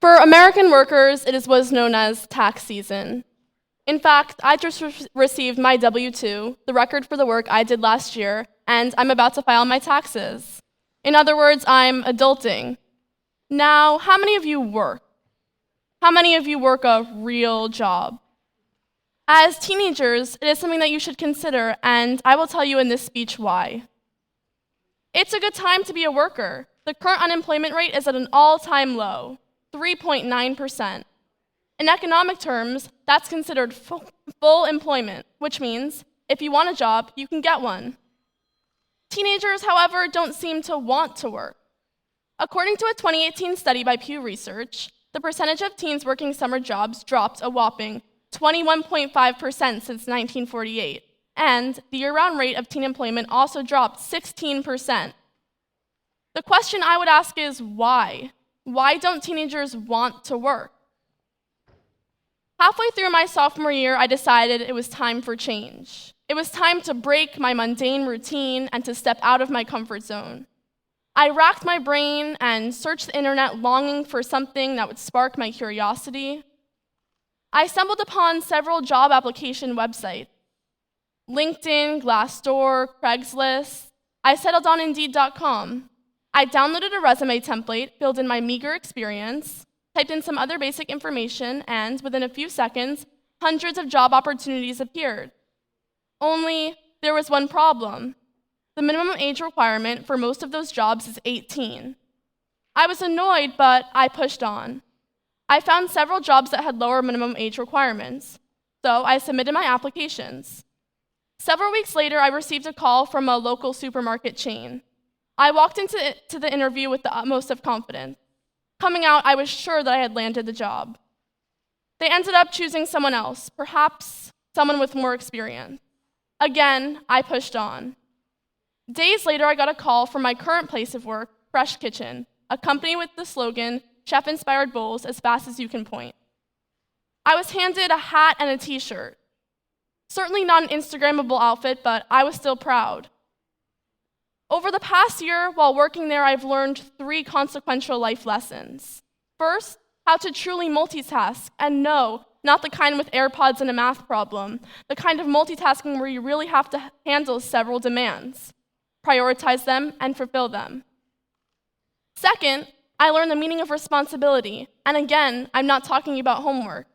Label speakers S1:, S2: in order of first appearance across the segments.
S1: For American workers, it is what is known as tax season. In fact, I just received my W-2, the record for the work I did last year, and I'm about to file my taxes. In other words, I'm adulting. Now, how many of you work? How many of you work a real job? As teenagers, it is something that you should consider, and I will tell you in this speech why. It's a good time to be a worker. The current unemployment rate is at an all-time low, 3.9%. In economic terms, that's considered full employment, which means if you want a job, you can get one. Teenagers, however, don't seem to want to work. According to a 2018 study by Pew Research, the percentage of teens working summer jobs dropped a whopping 21.5% since 1948, and the year-round rate of teen employment also dropped 16%. The question I would ask is why? Why don't teenagers want to work? Halfway through my sophomore year, I decided it was time for change. It was time to break my mundane routine and to step out of my comfort zone. I racked my brain and searched the internet longing for something that would spark my curiosity. I stumbled upon several job application websites: LinkedIn, Glassdoor, Craigslist. I settled on Indeed.com. I downloaded a resume template, filled in my meager experience, typed in some other basic information, and within a few seconds, hundreds of job opportunities appeared. Only there was one problem. The minimum age requirement for most of those jobs is 18. I was annoyed, but I pushed on. I found several jobs that had lower minimum age requirements, so I submitted my applications. Several weeks later, I received a call from a local supermarket chain. I walked into the interview with the utmost of confidence. Coming out, I was sure that I had landed the job. They ended up choosing someone else, perhaps someone with more experience. Again, I pushed on. Days later, I got a call from my current place of work, Fresh Kitchen, a company with the slogan, "Chef-inspired bowls as fast as you can point." I was handed a hat and a t-shirt. Certainly not an Instagrammable outfit, but I was still proud. Over the past year, while working there, I've learned 3 consequential life lessons. First, how to truly multitask, and no, not the kind with AirPods and a math problem, the kind of multitasking where you really have to handle several demands, prioritize them, and fulfill them. Second, I learned the meaning of responsibility, and again, I'm not talking about homework.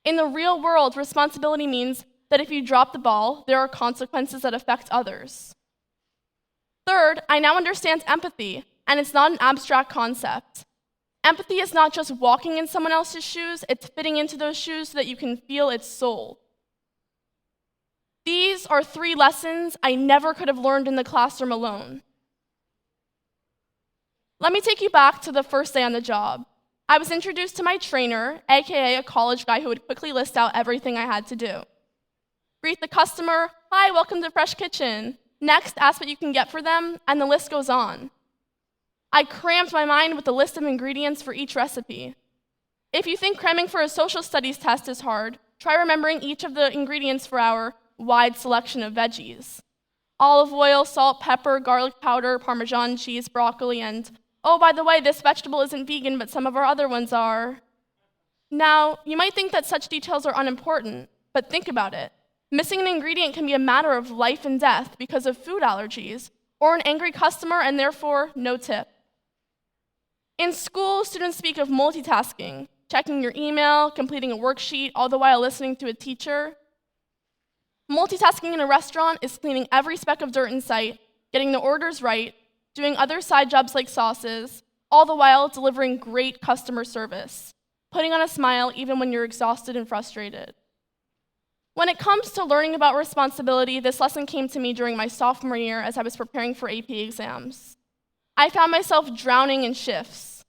S1: In the real world, responsibility means that if you drop the ball, there are consequences that affect others. Third, I now understand empathy, and it's not an abstract concept. Empathy is not just walking in someone else's shoes, it's fitting into those shoes so that you can feel its soul. These are 3 lessons I never could have learned in the classroom alone. Let me take you back to the first day on the job. I was introduced to my trainer, aka a college guy who would quickly list out everything I had to do. Greet the customer, "Hi, welcome to Fresh Kitchen." Next, ask what you can get for them, and the list goes on. I crammed my mind with a list of ingredients for each recipe. If you think cramming for a social studies test is hard, try remembering each of the ingredients for our wide selection of veggies: olive oil, salt, pepper, garlic powder, Parmesan cheese, broccoli, and, oh, by the way, this vegetable isn't vegan, but some of our other ones are. Now, you might think that such details are unimportant, but think about it. Missing an ingredient can be a matter of life and death because of food allergies, or an angry customer and therefore no tip. In school, students speak of multitasking, checking your email, completing a worksheet, all the while listening to a teacher. Multitasking in a restaurant is cleaning every speck of dirt in sight, getting the orders right, doing other side jobs like sauces, all the while delivering great customer service, putting on a smile even when you're exhausted and frustrated. When it comes to learning about responsibility, this lesson came to me during my sophomore year as I was preparing for AP exams. I found myself drowning in shifts.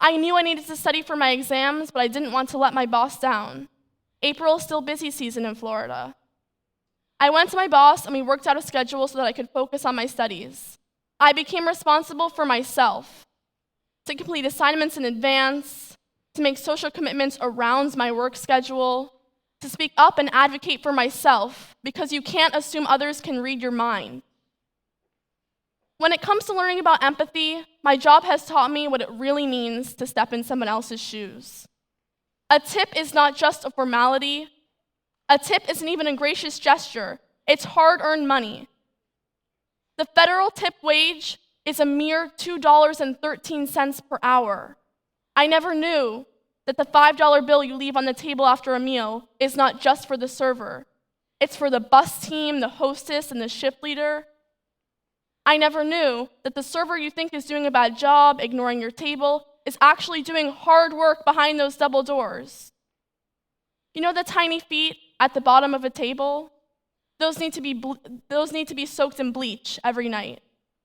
S1: I knew I needed to study for my exams, but I didn't want to let my boss down. April is still busy season in Florida. I went to my boss and we worked out a schedule so that I could focus on my studies. I became responsible for myself, to complete assignments in advance, to make social commitments around my work schedule, to speak up and advocate for myself, because you can't assume others can read your mind. When it comes to learning about empathy, my job has taught me what it really means to step in someone else's shoes. A tip is not just a formality. A tip isn't even a gracious gesture. It's hard-earned money. The federal tip wage is a mere $2.13 per hour. I never knew that the $5 bill you leave on the table after a meal is not just for the server. It's for the bus team, the hostess, and the shift leader. I never knew that the server you think is doing a bad job ignoring your table is actually doing hard work behind those double doors. You know the tiny feet at the bottom of a table? Those need to be soaked in bleach every night.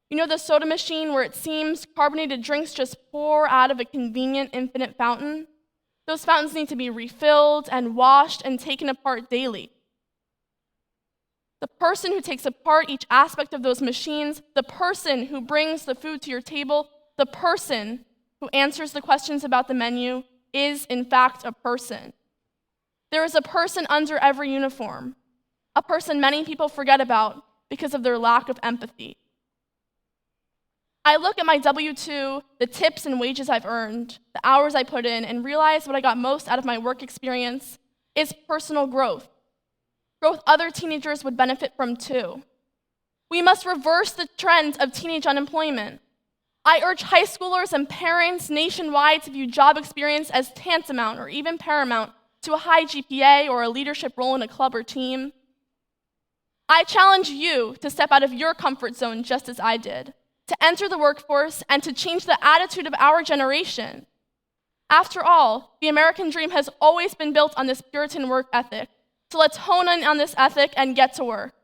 S1: You know the soda machine where it seems carbonated drinks just pour out of a convenient infinite fountain? Those fountains need to be refilled and washed and taken apart daily. The person who takes apart each aspect of those machines, the person who brings the food to your table, the person who answers the questions about the menu is, in fact, a person. There is a person under every uniform, a person many people forget about because of their lack of empathy. I look at my W-2, the tips and wages I've earned, the hours I put in, and realize what I got most out of my work experience is personal growth. Growth other teenagers would benefit from too. We must reverse the trend of teenage unemployment. I urge high schoolers and parents nationwide to view job experience as tantamount or even paramount to a high GPA or a leadership role in a club or team. I challenge you to step out of your comfort zone just as I did, to enter the workforce and to change the attitude of our generation. After all, the American dream has always been built on this Puritan work ethic. So let's hone in on this ethic and get to work.